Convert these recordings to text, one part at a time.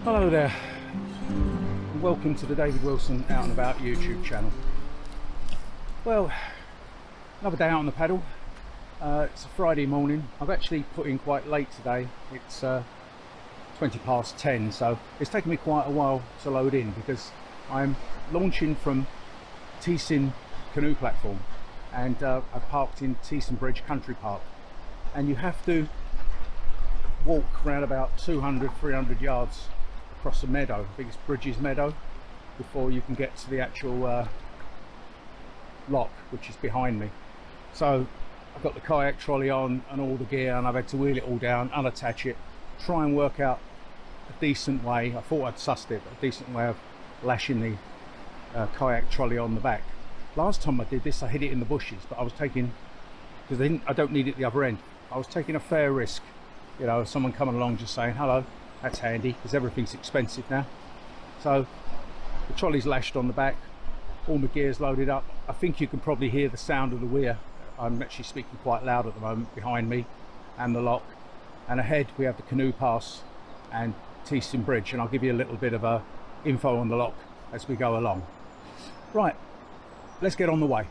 Hello there, and welcome to the David Wilson Out and About YouTube channel. Well, another day out on the paddle. It's a Friday morning. I've actually put in quite late today. It's 20 past 10, so it's taken me quite a while to load in because I'm launching from Teeson canoe platform, and I've parked in Teston Bridge Country Park, and you have to walk around about 200-300 yards across the meadow, biggest bridges meadow, before you can get to the actual lock, which is behind me. So I've got the kayak trolley on and all the gear, and I've had to wheel it all down, unattach it, try and work out a decent way. I thought I'd sussed it, but a decent way of lashing the kayak trolley on the back. Last time I did this, I hid it in the bushes, but I was taking, because I don't need it at the other end, I was taking a fair risk. You know, someone coming along just saying hello. That's handy because everything's expensive now. So the trolley's lashed on the back, all my gear's loaded up. I think you can probably hear the sound of the weir. I'm actually speaking quite loud at the moment behind me, and the lock. And ahead we have the canoe pass and Teston Bridge, and I'll give you a little bit of info on the lock as we go along. Right, let's get on the way.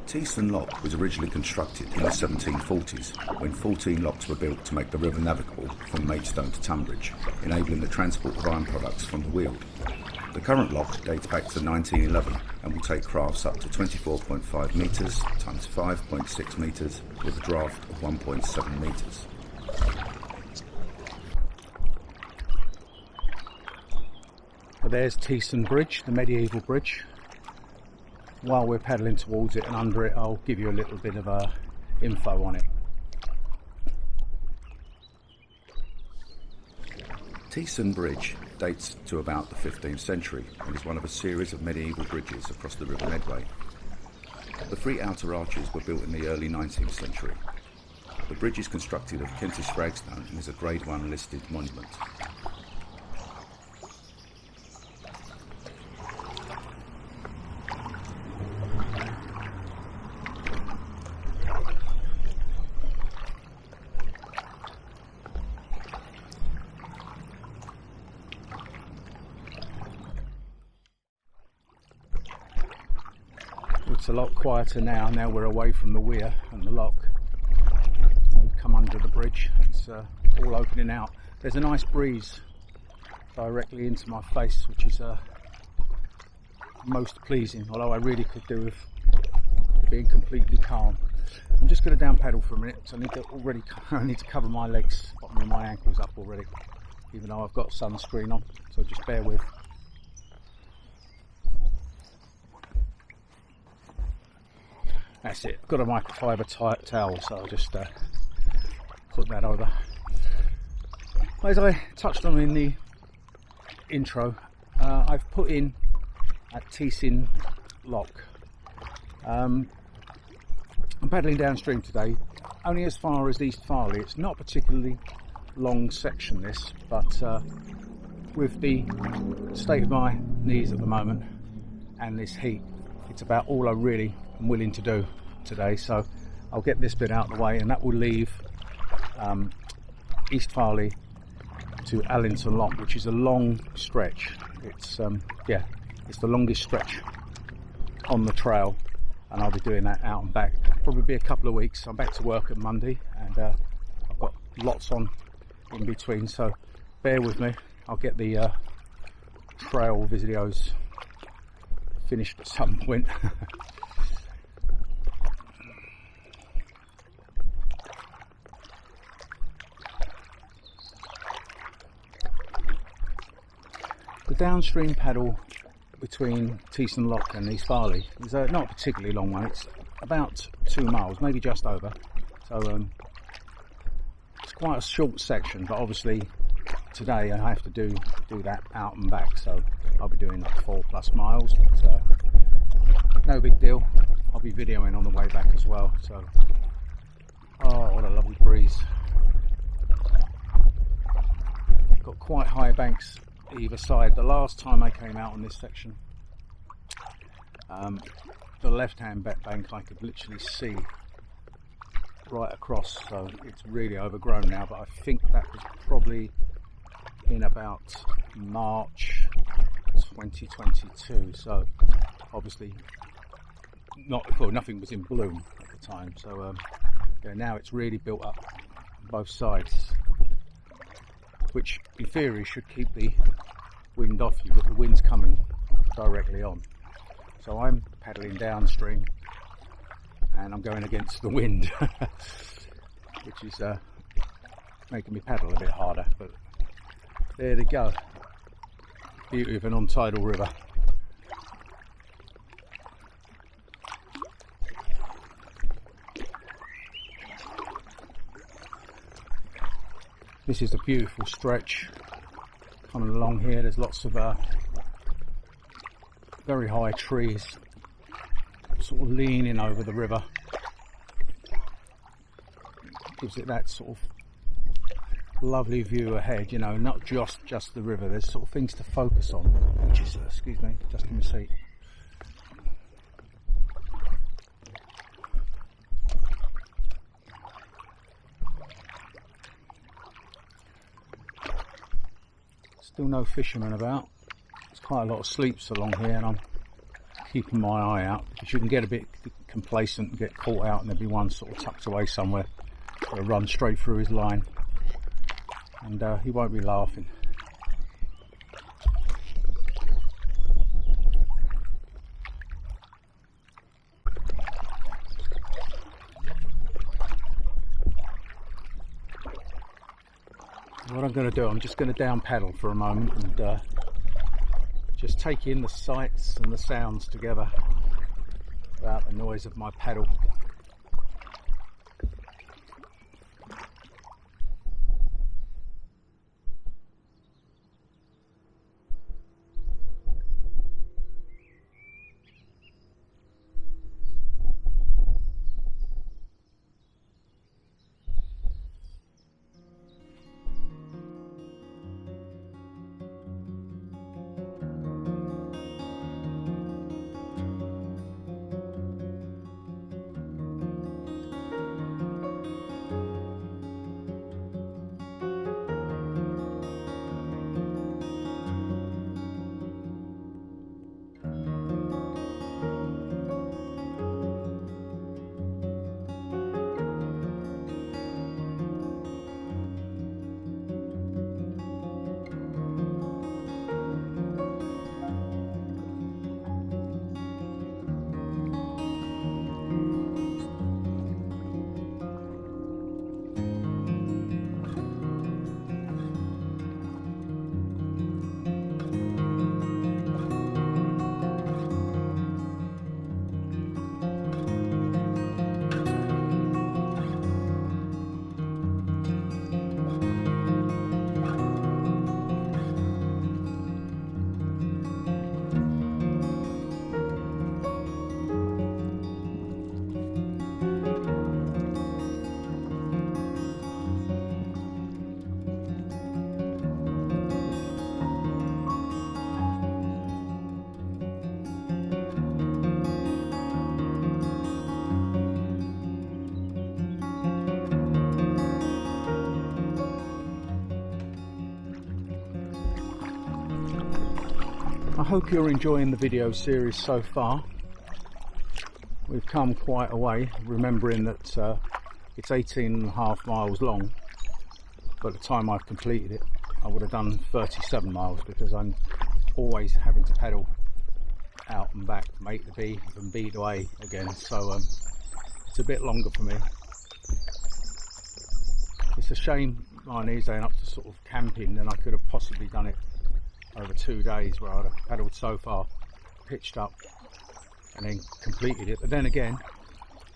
Teston Lock was originally constructed in the 1740s when 14 locks were built to make the river navigable from Maidstone to Tunbridge, enabling the transport of iron products from the Weald. The current lock dates back to 1911 and will take crafts up to 24.5 metres times 5.6 metres with a draft of 1.7 metres. So there's Teston Bridge, the medieval bridge. While we're paddling towards it and under it, I'll give you a little bit of info on it. Teston Bridge dates to about the 15th century and is one of a series of medieval bridges across the River Medway. The three outer arches were built in the early 19th century. The bridge is constructed of Kentish flagstone and is a Grade 1 listed monument. It's a lot quieter now. Now we're away from the weir and the lock. We've come under the bridge. It's all opening out. There's a nice breeze directly into my face, which is most pleasing, although I really could do with being completely calm. I'm just going to down paddle for a minute, so I need to cover my legs, bottom of my ankles up already, even though I've got sunscreen on, so just bear with. That's it. I've got a microfiber towel, so I'll just put that over. As I touched on in the intro, I've put in at Teston Lock. I'm paddling downstream today, only as far as East Farleigh. It's not a particularly long section this, but with the state of my knees at the moment and this heat, it's about all I really am willing to do today. So I'll get this bit out of the way, and that will leave East Farleigh to Teston Lock, which is a long stretch. It's it's the longest stretch on the trail, and I'll be doing that out and back. Probably be a couple of weeks. I'm back to work at Monday, and I've got lots on in between, so bear with me. I'll get the trail videos finished at some point. The downstream paddle between Teston Lock and East Farleigh is not a particularly long one. It's about 2 miles, maybe just over. So it's quite a short section, but obviously today I have to do that out and back, so I'll be doing like 4+ miles, but no big deal. I'll be videoing on the way back as well. So, oh, what a lovely breeze. Got quite high banks either side. The last time I came out on this section, the left hand bank I could literally see right across, so it's really overgrown now, but I think that was probably in about March 2022, so obviously nothing was in bloom at the time. So yeah, now it's really built up on both sides, which in theory should keep the wind off you, but the wind's coming directly on. So I'm paddling downstream and I'm going against the wind, which is making me paddle a bit harder, but there they go. Beauty of an on-tidal river. This is a beautiful stretch coming along here. There's lots of very high trees sort of leaning over the river. Gives it that sort of lovely view ahead, you know, not just the river. There's sort of things to focus on, which is, excuse me, just in the seat. Still no fishermen about. There's quite a lot of sleeps along here, and I'm keeping my eye out, because you can get a bit complacent and get caught out, and there'll be one sort of tucked away somewhere. He'll run straight through his line, and he won't be laughing. What I'm going to do, I'm just going to down paddle for a moment and just take in the sights and the sounds together without the noise of my paddle. I hope you're enjoying the video series so far. We've come quite a way, remembering that it's 18.5 miles long. By the time I've completed it, I would have done 37 miles, because I'm always having to pedal out and back from A to B and B to A again, so it's a bit longer for me. It's a shame my knees ain't up to sort of camping, and I could have possibly done it over 2 days, where I'd have pedalled so far, pitched up and then completed it. But then again,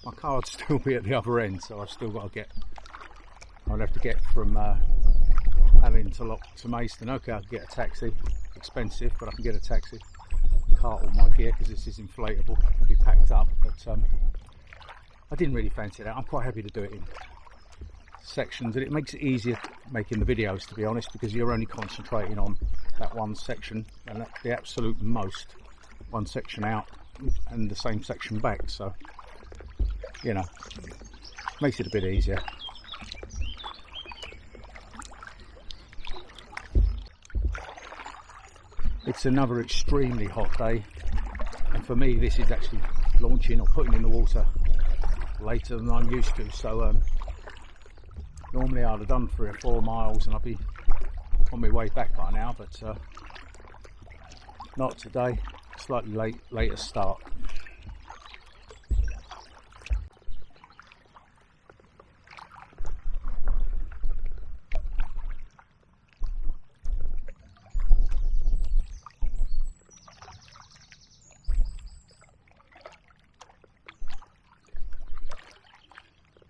my car would still be at the other end, so I've still got to I'd have to get from Teston Lock to Maidstone. Okay, I can get a taxi, expensive, but I can get a taxi. Cart all my gear, because this is inflatable, it'll be packed up. But I didn't really fancy that. I'm quite happy to do it in sections, and it makes it easier making the videos, to be honest, because you're only concentrating on that one section, and that's the absolute most, one section out and the same section back, so you know, makes it a bit easier. It's another extremely hot day, and for me this is actually launching or putting in the water later than I'm used to, so normally I'd have done 3 or 4 miles and I'd be on my way back by now, but not today. Slightly later start.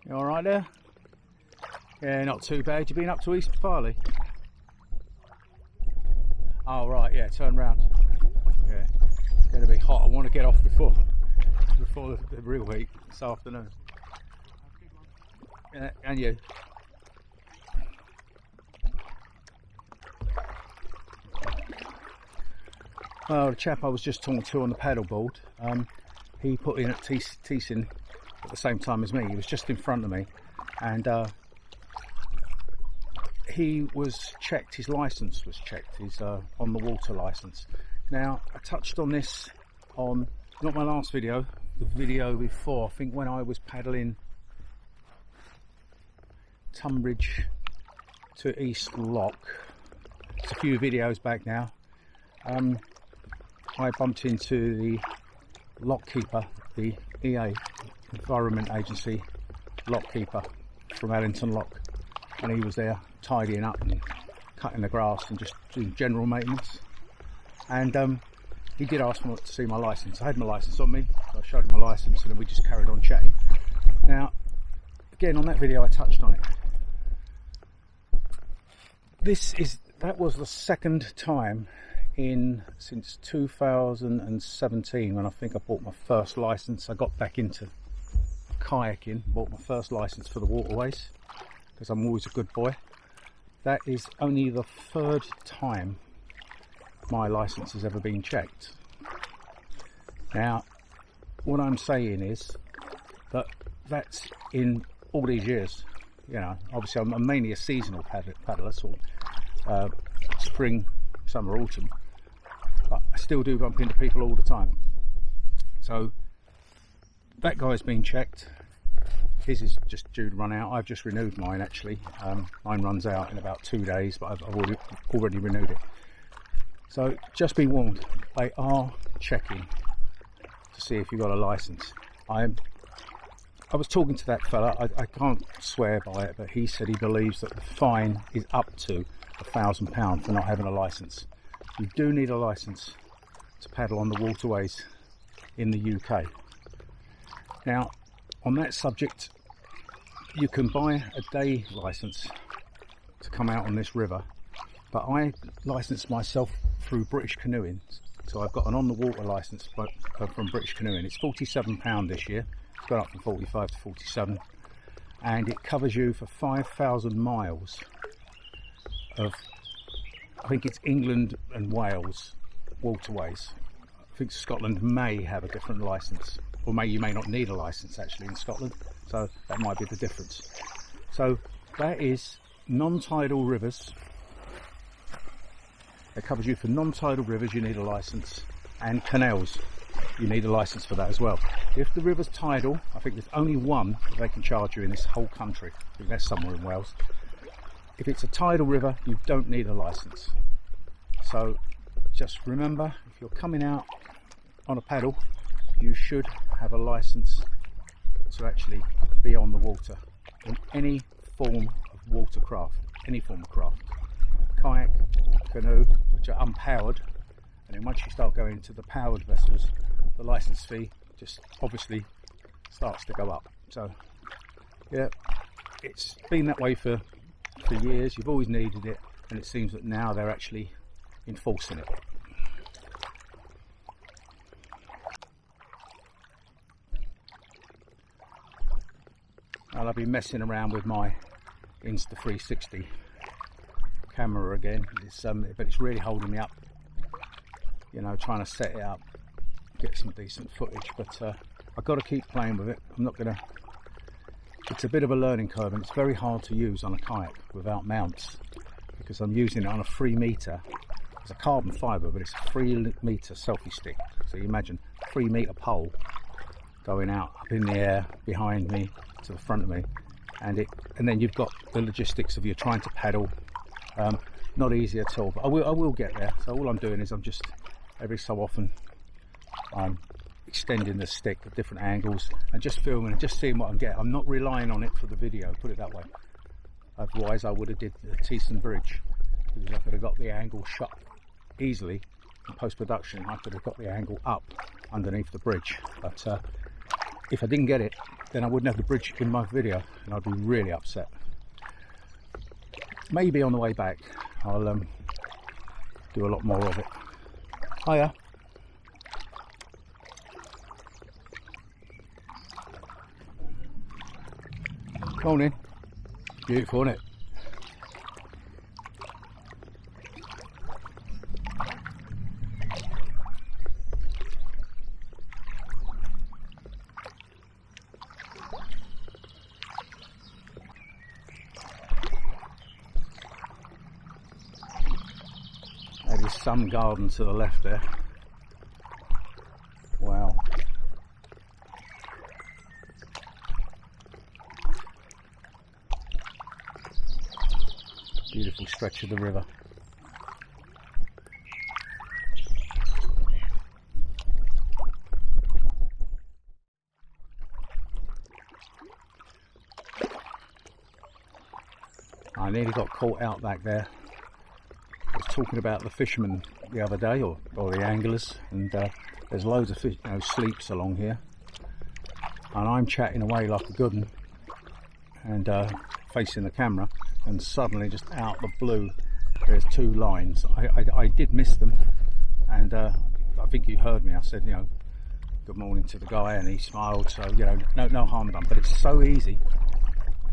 You all right there? Yeah, not too bad. You been up to East Farleigh? Oh right, yeah, turn round. Yeah, it's going to be hot. I want to get off before the real heat this afternoon. Yeah, and you. Well, the chap I was just talking to on the paddleboard, he put in at Teeson at the same time as me. He was just in front of me, and he was checked, his license was checked, his on the water license. Now, I touched on this on, not my last video, the video before, I think when I was paddling Tunbridge to East Lock. It's a few videos back now. I bumped into the lock keeper, the EA, Environment Agency lock keeper from Teston Lock, and he was there tidying up and cutting the grass and just doing general maintenance. And he did ask me to see my license. I had my license on me, so I showed him my license, and then we just carried on chatting. Now, again, on that video I touched on it. That was the second time since 2017, when I think I bought my first license. I got back into kayaking, bought my first license for the waterways, because I'm always a good boy. That is only the 3rd time my license has ever been checked. Now, what I'm saying is that that's in all these years. You know, obviously I'm mainly a seasonal paddler, so spring, summer, autumn, but I still do bump into people all the time. So that guy's been checked. His is just due to run out. I've just renewed mine, actually. Mine runs out in about 2 days, but I've already renewed it. So just be warned, they are checking to see if you've got a license. I was talking to that fella, I can't swear by it, but he said he believes that the fine is up to £1,000 for not having a license. You do need a license to paddle on the waterways in the UK. Now, on that subject, you can buy a day license to come out on this river, but I licensed myself through British Canoeing, so I've got an on-the-water license from British Canoeing. It's £47 this year. It's gone up from 45 to 47, and it covers you for 5,000 miles of, I think it's England and Wales waterways. I think Scotland may have a different license, or you may not need a license actually in Scotland, so that might be the difference. So that is non-tidal rivers. It covers you for non-tidal rivers, you need a license, and canals, you need a license for that as well. If the river's tidal, I think there's only one they can charge you in this whole country. I think that's somewhere in Wales. If it's a tidal river, you don't need a license. So just remember, if you're coming out on a paddle, you should have a license to actually be on the water in any form of watercraft, any form of craft. Kayak, canoe, which are unpowered, and then once you start going into the powered vessels, the license fee just obviously starts to go up. So yeah, it's been that way for years. You've always needed it, and it seems that now they're actually enforcing it. And I'll be messing around with my Insta360 camera again. But it's really holding me up, you know, trying to set it up, get some decent footage. But I've got to keep playing with it. I'm not gonna. It's a bit of a learning curve, and it's very hard to use on a kayak without mounts, because I'm using it on a 3 metre. It's a carbon fibre, but it's a 3 metre selfie stick. So you imagine 3 metre pole going out up in the air behind me to the front of me, and then you've got the logistics of you trying to paddle. Not easy at all, but I will get there. So all I'm doing is I'm just every so often I'm extending the stick at different angles and just filming and just seeing what I'm getting. I'm not relying on it for the video, put it that way. Otherwise I would have did the Teeson Bridge, because I could have got the angle shot easily in post-production. I could have got the angle up underneath the bridge, but if I didn't get it, then I wouldn't have the bridge in my video, and I'd be really upset. Maybe on the way back I'll do a lot more of it. Hiya. Morning. Beautiful, isn't it? There is some garden to the left there. Wow. Beautiful stretch of the river. I nearly got caught out back there. I was talking about the fishermen the other day, or the anglers, and there's loads of fish, sleeps along here, and I'm chatting away like a good one, and facing the camera, and suddenly just out the blue there's 2 lines. I did miss them, and I think you heard me. I said, good morning to the guy, and he smiled, so no harm done. But it's so easy.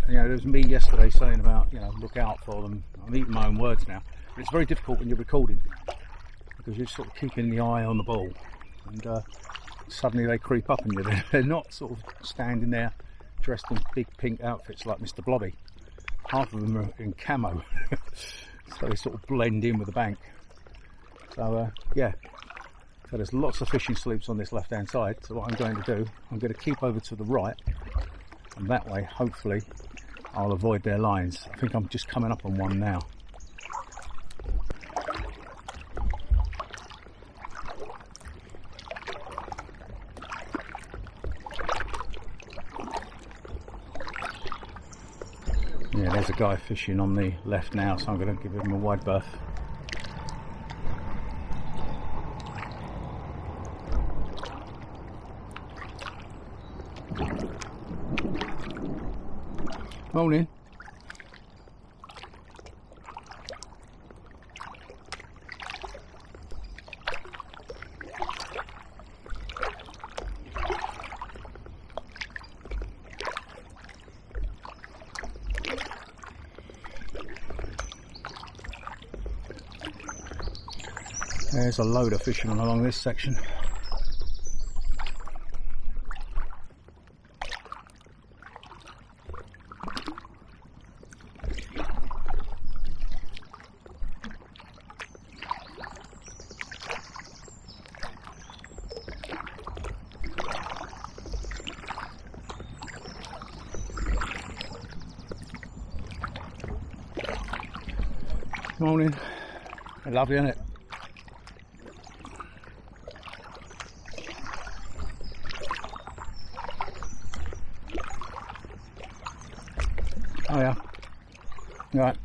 There was me yesterday saying about look out for them. I'm eating my own words now, but it's very difficult when you're recording, because you're sort of keeping the eye on the ball, and suddenly they creep up on you. They're not sort of standing there dressed in big pink outfits like Mr. Blobby. Half of them are in camo, so they sort of blend in with the bank. So yeah, so there's lots of fishing sloops on this left hand side. So what I'm going to do, I'm going to keep over to the right, and that way hopefully I'll avoid their lines. I think I'm just coming up on one now. Yeah, there's a guy fishing on the left now, so I'm going to give him a wide berth. Morning. There's a load of fishermen along this section. Morning. Lovely, isn't it? Oh yeah. Right.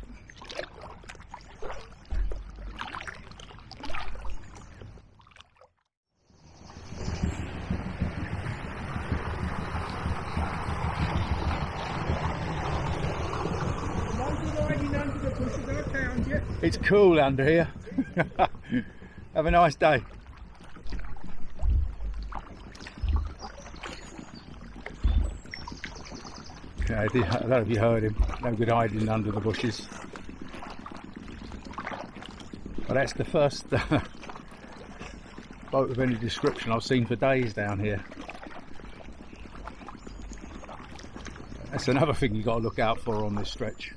It's cool under here. Have a nice day. Okay, I don't know if you heard him. No good hiding under the bushes. But that's the first boat of any description I've seen for days down here. That's another thing you've got to look out for on this stretch.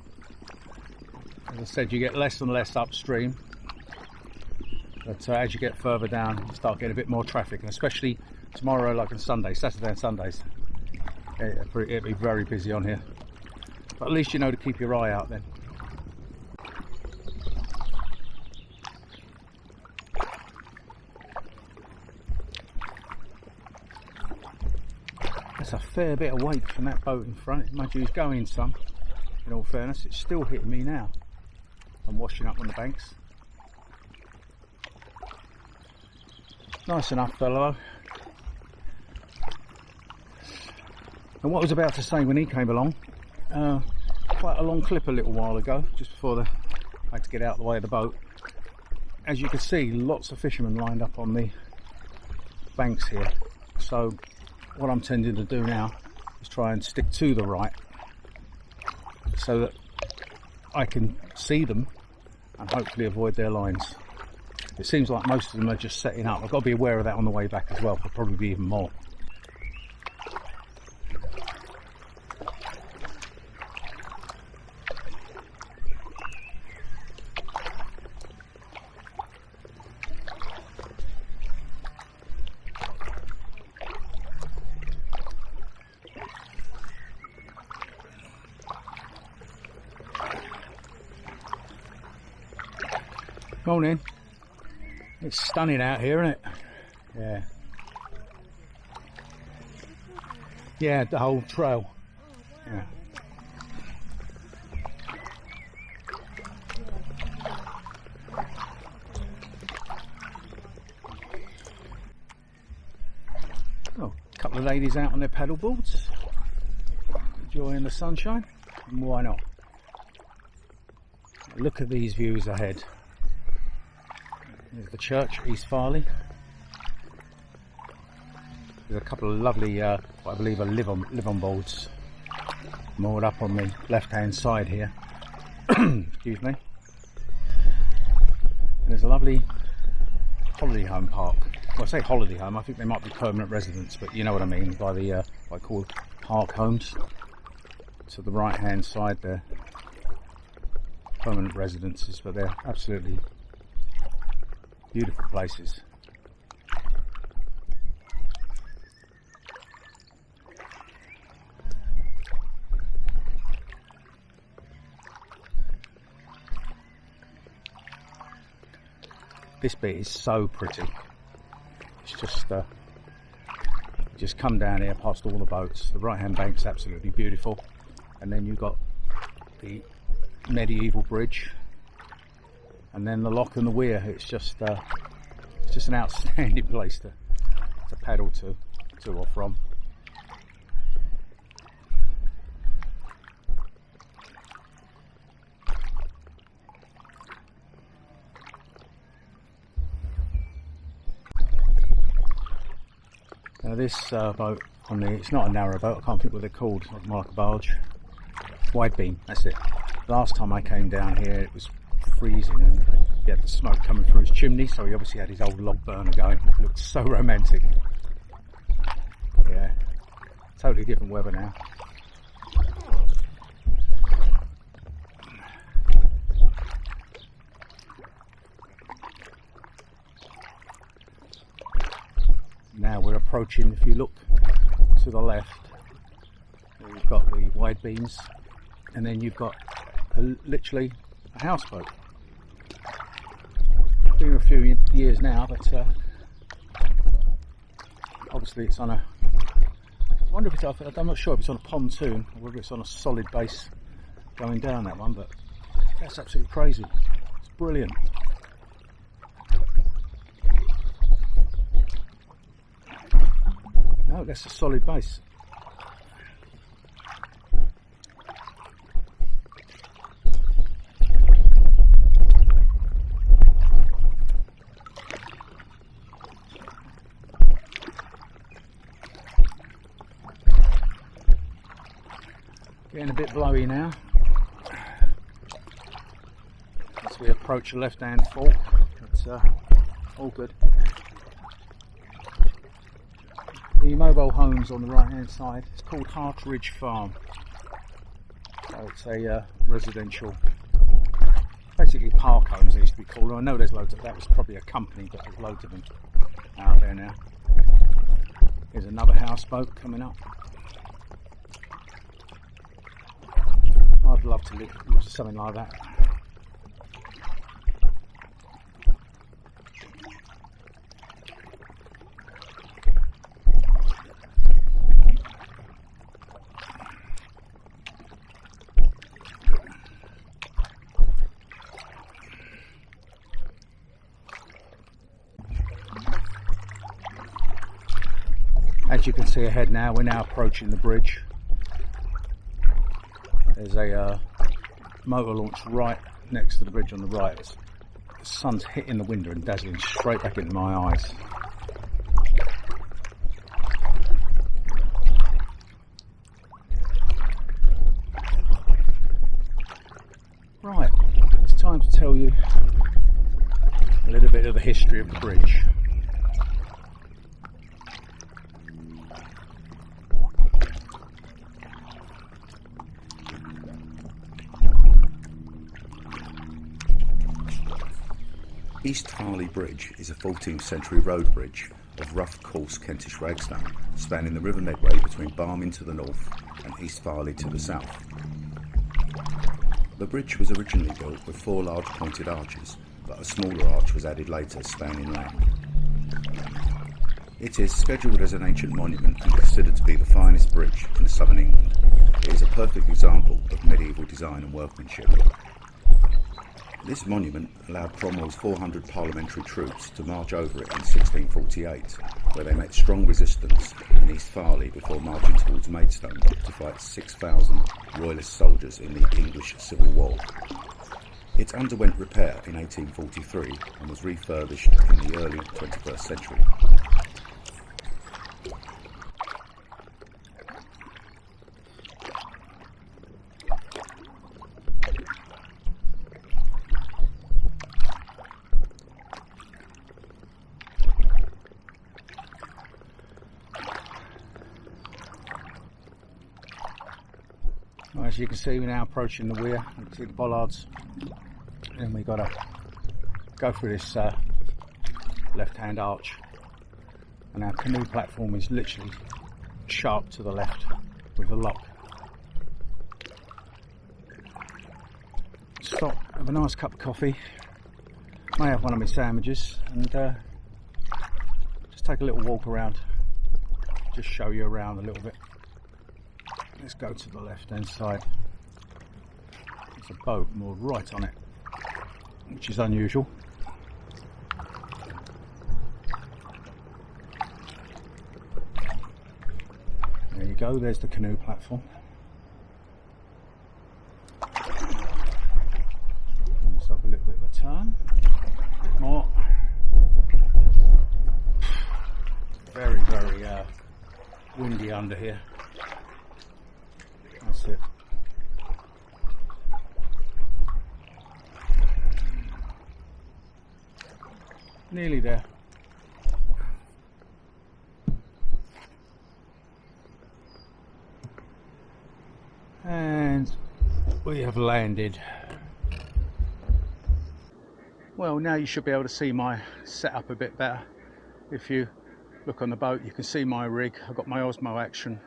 As I said, you get less and less upstream, but as you get further down you start getting a bit more traffic, and especially tomorrow, like on Sunday, Saturday and Sundays, it'll be very busy on here. But at least you know to keep your eye out then. That's a fair bit of weight from that boat in front. Mind you, he's going some, in all fairness. It's still hitting me now. I'm washing up on the banks. Nice enough fellow. And what I was about to say when he came along, quite a long clip a little while ago, just before I had to get out of the way of the boat. As you can see, lots of fishermen lined up on the banks here. So what I'm tending to do now is try and stick to the right so that I can see them and hopefully avoid their lines. It seems like most of them are just setting up. I've got to be aware of that on the way back as well. There'll probably be even more. Morning. It's stunning out here, isn't it? Yeah. Yeah, the whole trail. Yeah. Oh, a couple of ladies out on their paddle boards, enjoying the sunshine. And why not? Look at these views ahead. There's the church, East Farleigh. There's a couple of lovely, what I believe are live-on boards moored up on the left-hand side here. Excuse me. And there's a lovely holiday home park. Well, I say holiday home, I think they might be permanent residents, but you know what I mean by the what I call park homes. To the right-hand side there, permanent residences, but they're absolutely beautiful places. This bit is so pretty. It's just come down here past all the boats. The right hand bank's absolutely beautiful, and then you've got the medieval bridge, and then the lock and the weir. It's just an outstanding place to paddle to or from. Now this boat on the, it's not a narrow boat, I can't think what they're called, it's more like a barge. Wide beam, that's it. Last time I came down here it was freezing and he had the smoke coming through his chimney, so he obviously had his old log burner going. It looked so romantic. Yeah, totally different weather now. Now we're approaching, if you look to the left, you've got the wide beams, and then you've got literally a houseboat. a few years now, but obviously it's on a, I wonder if it's, I'm not sure if it's on a pontoon or whether it's on a solid base going down that one, but that's absolutely crazy. It's brilliant. No, that's a solid base. Getting a bit blowy now as we approach a left-hand fork. It's all good. The mobile home's on the right-hand side. It's called Hartridge Farm. So it's a residential, basically park homes they used to be called. I know there's loads of that. Was probably a company, but there's loads of them out there now. Here's another houseboat coming up. I'd love to live something like that. As you can see ahead now, we're now approaching the bridge. There's a motor launch right next to the bridge on the right. The sun's hitting the window and dazzling straight back into my eyes. Right, it's time to tell you a little bit of the history of the bridge. East Farleigh Bridge is a 14th century road bridge of rough, coarse Kentish ragstone, spanning the River Medway between Barming to the north and East Farleigh to the south. The bridge was originally built with 4 large pointed arches, but a smaller arch was added later, spanning land. It is scheduled as an ancient monument and considered to be the finest bridge in southern England. It is a perfect example of medieval design and workmanship. This monument allowed Cromwell's 400 parliamentary troops to march over it in 1648, where they met strong resistance in East Farleigh before marching towards Maidstone to fight 6,000 royalist soldiers in the English Civil War. It underwent repair in 1843 and was refurbished in the early 21st century. As you can see, we're now approaching the weir. You can see the bollards, and we've got to go through this left-hand arch, and our canoe platform is literally sharp to the left with the lock. Stop, have a nice cup of coffee, may have one of my sandwiches, and just take a little walk around, just show you around a little bit. Let's go to the left hand side. There's a boat moored right on it, which is unusual. There you go, there's the canoe platform. Give myself a little bit of a turn, a bit more. Very, very windy under here. That's it. Nearly there. And we have landed. Well, now you should be able to see my setup a bit better. If you look on the boat, you can see my rig. I've got my Osmo Action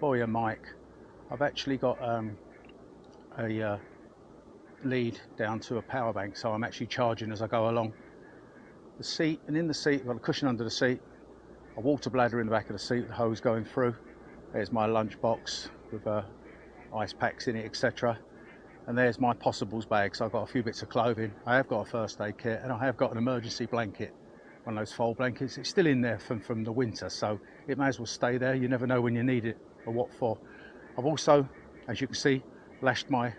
Boya mic. I've actually got a lead down to a power bank, so I'm actually charging as I go along. the seat, and in the seat I've got a cushion under the seat, a water bladder in the back of the seat with the hose going through. There's my lunch box with ice packs in it, etc. And there's my possibles bag, so I've got a few bits of clothing, I have got a first aid kit, and I have got an emergency blanket, one of those fold blankets. It's still in there from the winter, so it may as well stay there. You never know when you need it or what for. I've also, as you can see, lashed my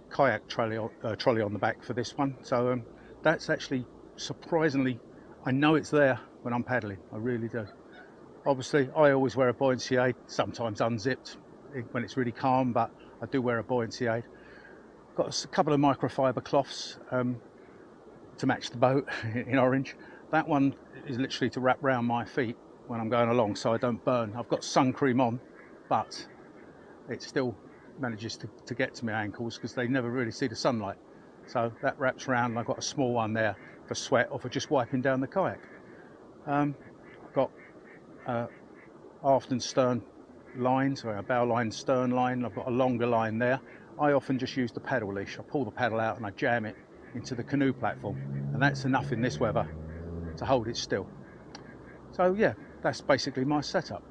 kayak trolley on the back for this one, so that's actually surprisingly, I know it's there when I'm paddling, I really do. Obviously I always wear a buoyancy aid, sometimes unzipped when it's really calm, but I do wear a buoyancy aid. Got a couple of microfiber cloths to match the boat in orange. That one is literally to wrap around my feet when I'm going along so I don't burn. I've got sun cream on, but it still manages to get to my ankles because they never really see the sunlight. So that wraps around, and I've got a small one there for sweat or for just wiping down the kayak. I've got aft and stern lines, or a bow line, stern line. I've got a longer line there. I often just use the paddle leash. I pull the paddle out and I jam it into the canoe platform, and that's enough in this weather to hold it still. So yeah, that's basically my setup.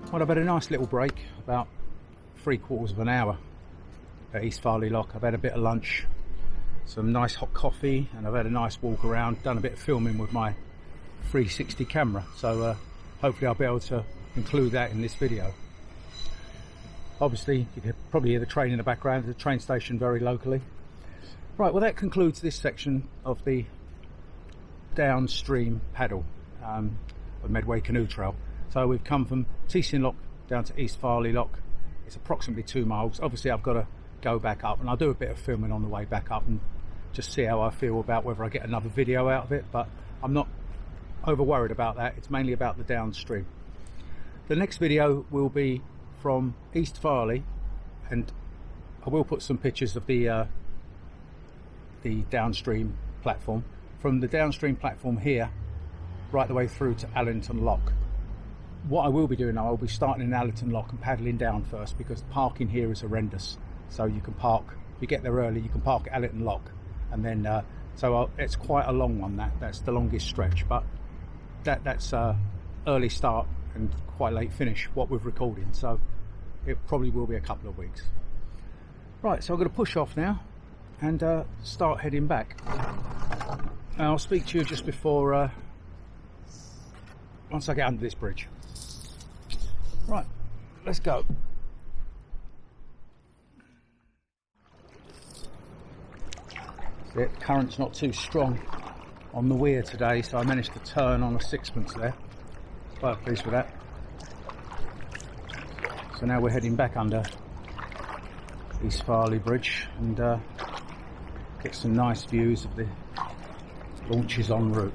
Well, I've had a nice little break, about 3/4 of an hour at East Farleigh Lock. I've had a bit of lunch, some nice hot coffee, and I've had a nice walk around, done a bit of filming with my 360 camera, so hopefully I'll be able to include that in this video. Obviously you can probably hear the train in the background, the train station very locally. Right, well that concludes this section of the downstream paddle of Medway Canoe Trail. So we've come from Teeson Lock down to East Farleigh Lock. It's approximately 2 miles. Obviously I've got to go back up, and I'll do a bit of filming on the way back up and just see how I feel about whether I get another video out of it, but I'm not over worried about that. It's mainly about the downstream. The next video will be from East Farleigh, and I will put some pictures of the downstream platform. From the downstream platform here right the way through to Allington Lock. What I will be doing now, I'll be starting in Allington Lock and paddling down first, because parking here is horrendous. So you can park, if you get there early, you can park at Allington Lock, and then it's quite a long one. That's the longest stretch, but that's early start and quite late finish what we're recording, so it probably will be a couple of weeks. Right, so I'm going to push off now and start heading back. I'll speak to you just before, once I get under this bridge. Right, let's go. The current's not too strong on the weir today, so I managed to turn on a sixpence there. Quite pleased with that. So now we're heading back under East Farleigh Bridge and get some nice views of the launches en route.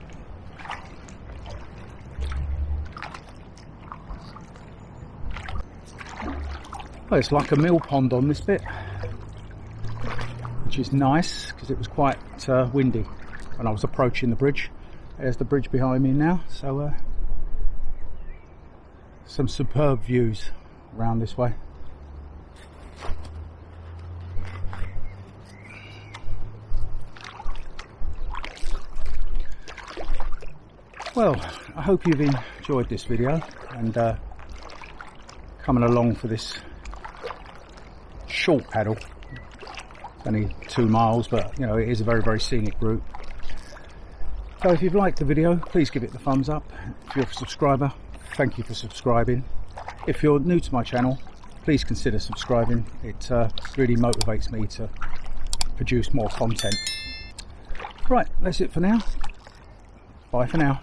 Well, it's like a mill pond on this bit, which is nice because it was quite windy when I was approaching the bridge. There's the bridge behind me now, so some superb views around this way. Well, I hope you've enjoyed this video and coming along for this short paddle. It's only 2 miles, but you know, it is a very, very scenic route. So if you've liked the video, please give it the thumbs up. If you're a subscriber, thank you for subscribing. If you're new to my channel, please consider subscribing. It really motivates me to produce more content. Right, that's it for now. Bye for now.